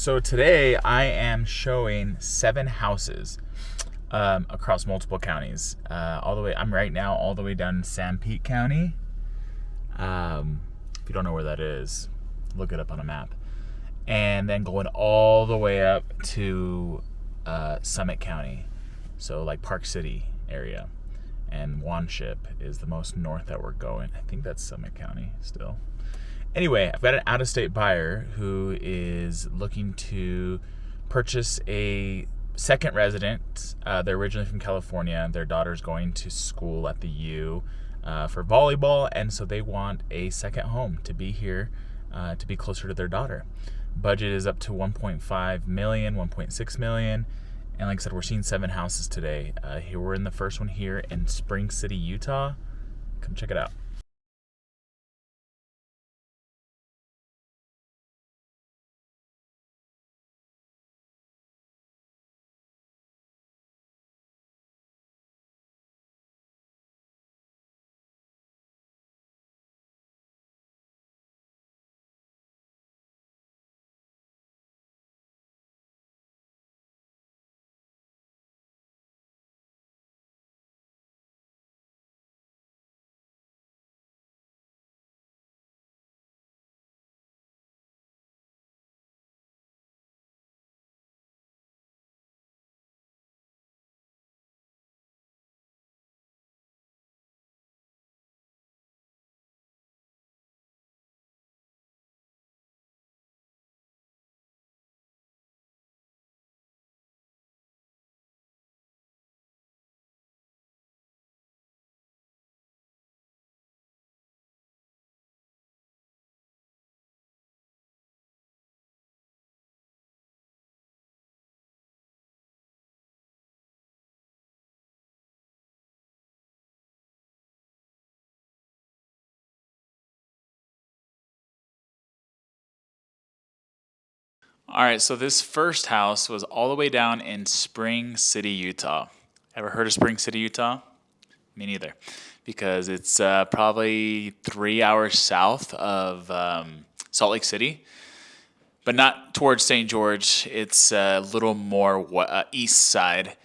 So today I am showing 7 houses across multiple counties. I'm right now all the way down in Sanpete County. If you don't know where that is, look it up on a map. And then going all the way up to Summit County, so like Park City area. And Wanship is the most north that we're going. I think that's Summit County still. Anyway, I've got an out-of-state buyer who is looking to purchase a second residence. They're originally from California. Their daughter's going to school at the U for volleyball, and so they want a second home to be here, to be closer to their daughter. Budget is up to $1.5 million, $1.6 million. And like I said, we're seeing 7 houses today. Here we're in the first one here in Spring City, Utah. Come check it out. All right, so this first house was all the way down in Spring City, Utah. Ever heard of Spring City, Utah? Me neither, because it's probably 3 hours south of Salt Lake City, but not towards St. George. It's a little more east side,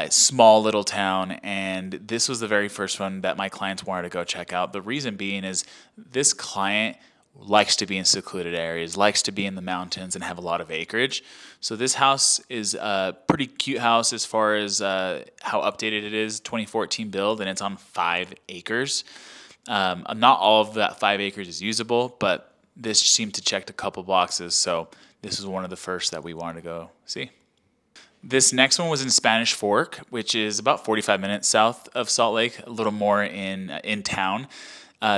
small little town, and this was the very first one that my clients wanted to go check out. The reason being is this client likes to be in secluded areas, likes to be in the mountains and have a lot of acreage. So this house is a pretty cute house as far as how updated it is, 2014 build, and it's on 5 acres. Not all of that 5 acres is usable, but this seemed to check a couple boxes, so this was one of the first that we wanted to go see. This next one was in Spanish Fork, which is about 45 minutes south of Salt Lake, a little more in town.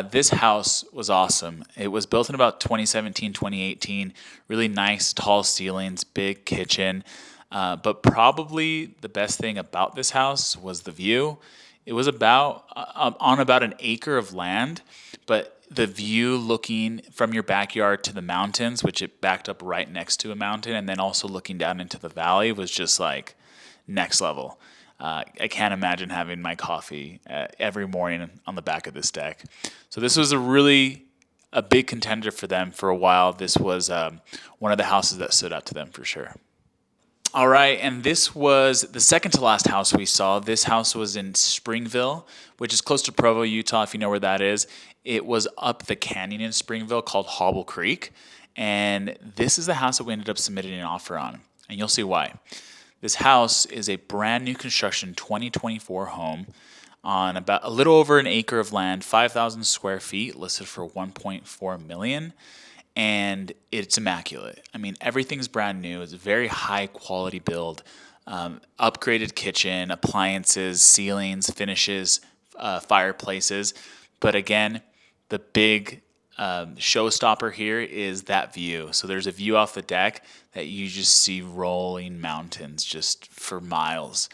This house was awesome. It was built in about 2017, 2018. Really nice, tall ceilings, big kitchen. But probably the best thing about this house was the view. It was on about an acre of land, but the view looking from your backyard to the mountains, which it backed up right next to a mountain, and then also looking down into the valley was just like next level. I can't imagine having my coffee every morning on the back of this deck. So this was a big contender for them for a while. This was one of the houses that stood out to them for sure. All right, and this was the second to last house we saw. This house was in Springville, which is close to Provo, Utah, if you know where that is. It was up the canyon in Springville called Hobble Creek, and this is the house that we ended up submitting an offer on, and you'll see why. This house is a brand new construction 2024 home on about a little over an acre of land, 5,000 square feet, listed for $1.4 million, and it's immaculate. I mean, everything's brand new. It's a very high quality build, upgraded kitchen, appliances, ceilings, finishes, fireplaces. But again, the big showstopper here is that view. So there's a view off the deck that you just see rolling mountains just for miles.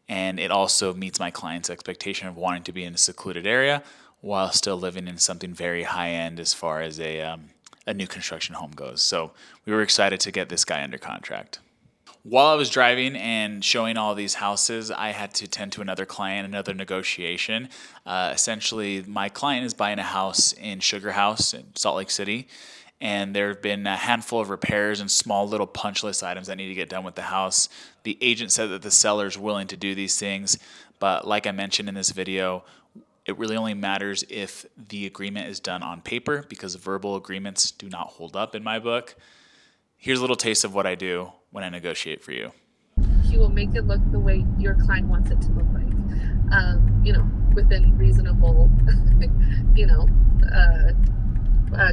And it also meets my client's expectation of wanting to be in a secluded area while still living in something very high end as far as a new construction home goes. So we were excited to get this guy under contract. While I was driving and showing all these houses, I had to tend to another client, another negotiation. Essentially, my client is buying a house in Sugar House in Salt Lake City, and there have been a handful of repairs and small little punch list items that need to get done with the house. The agent said that the seller is willing to do these things, but like I mentioned in this video, it really only matters if the agreement is done on paper, because verbal agreements do not hold up in my book. Here's a little taste of what I do when I negotiate for you. He will make it look the way your client wants it to look like, within reasonable,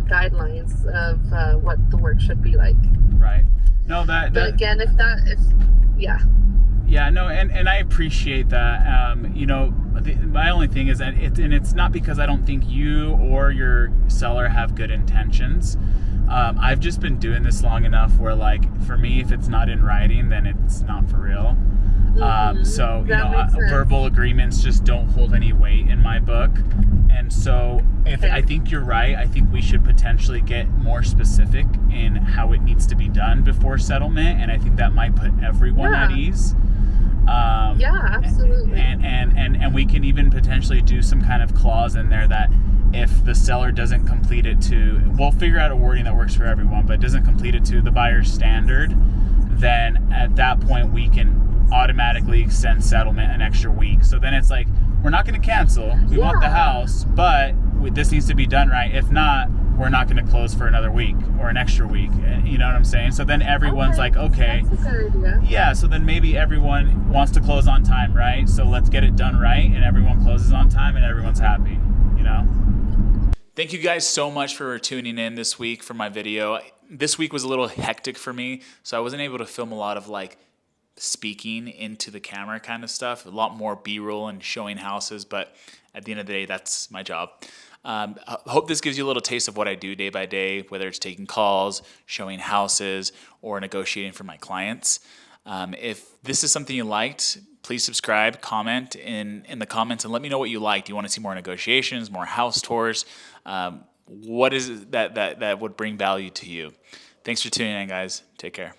guidelines of what the work should be like. Right. No, but again, Yeah, no, and I appreciate that. My only thing is that it's not because I don't think you or your seller have good intentions. I've just been doing this long enough where, like, for me, if it's not in writing, then it's not for real. Verbal agreements just don't hold any weight in my book. And so I think you're right. I think we should potentially get more specific in how it needs to be done before settlement. And I think that might put everyone at ease. Absolutely. And we can even potentially do some kind of clause in there that if the seller doesn't complete it we'll figure out a wording that works for everyone, but doesn't complete it to the buyer's standard, then at that point we can automatically extend settlement an extra week. So then it's like, we're not going to cancel. We want the house, but this needs to be done right. If not, we're not going to close for another week or an extra week. You know what I'm saying? So then everyone's like, okay. That's a good idea. Yeah, so then maybe everyone wants to close on time, right? So let's get it done right, and everyone closes on time, and everyone's happy, Thank you guys so much for tuning in this week for my video. This week was a little hectic for me, so I wasn't able to film a lot of speaking into the camera kind of stuff, a lot more B-roll and showing houses, but at the end of the day, that's my job. I hope this gives you a little taste of what I do day by day, whether it's taking calls, showing houses, or negotiating for my clients. If this is something you liked, please subscribe, comment in the comments, and let me know what you like. Do you want to see more negotiations, more house tours? What is it that would bring value to you? Thanks for tuning in, guys. Take care.